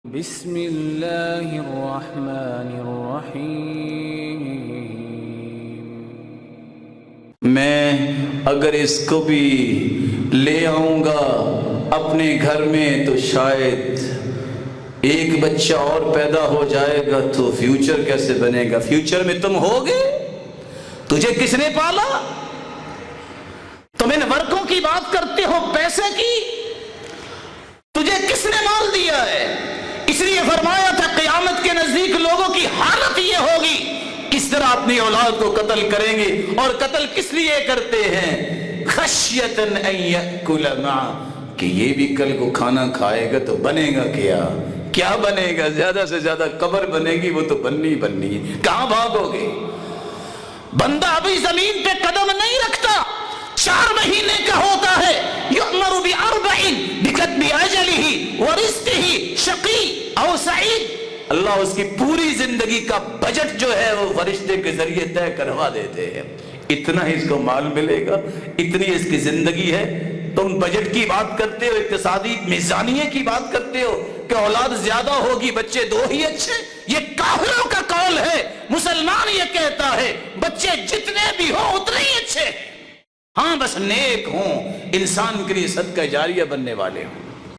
بسم اللہ الرحمن الرحیم۔ میں اگر اس کو بھی لے آؤں گا اپنے گھر میں تو شاید ایک بچہ اور پیدا ہو جائے گا تو فیوچر کیسے بنے گا؟ فیوچر میں تم ہوگے؟ تجھے کس نے پالا؟ تم ان ورکوں کی بات کرتے ہو، پیسے کی؟ تجھے کس نے مال دیا ہے؟ اس لیے فرمایا تھا قیامت کے نزدیک لوگوں کی حالت یہ ہوگی، کس طرح اپنی اولاد کو قتل کریں گے، اور قتل کس لیے کرتے ہیں؟ خشیۃ ان یأکل معہ، کہ یہ بھی کل کو کھانا کھائے گا تو بنے گا کیا بنے گا؟ زیادہ سے زیادہ قبر بنے گی، وہ تو بننی ہے۔ کہاں بھاگو گے؟ بندہ ابھی زمین پہ قدم نہیں رکھتا، 4 مہینے کا ہوتا ہے، یؤمر بأربع بکتب اجلہ ورزقہ شقی او سعید، اللہ اس کی پوری زندگی کا بجٹ جو ہے وہ فرشتے کے ذریعے طے کروا دیتے ہیں۔ اتنا ہی اس کو مال ملے گا، اتنی اس کی زندگی ہے۔ تم بجٹ کی بات کرتے ہو، اقتصادی میزانیے کی بات کرتے ہو کہ اولاد زیادہ ہوگی، بچے 2 ہی اچھے۔ یہ کافروں کا قول ہے، مسلمان یہ کہتا ہے بچے جتنے بھی ہوں اتنے ہی اچھے، ہاں بس نیک ہوں، انسان کے لیے صدقہ جاریہ بننے والے ہوں۔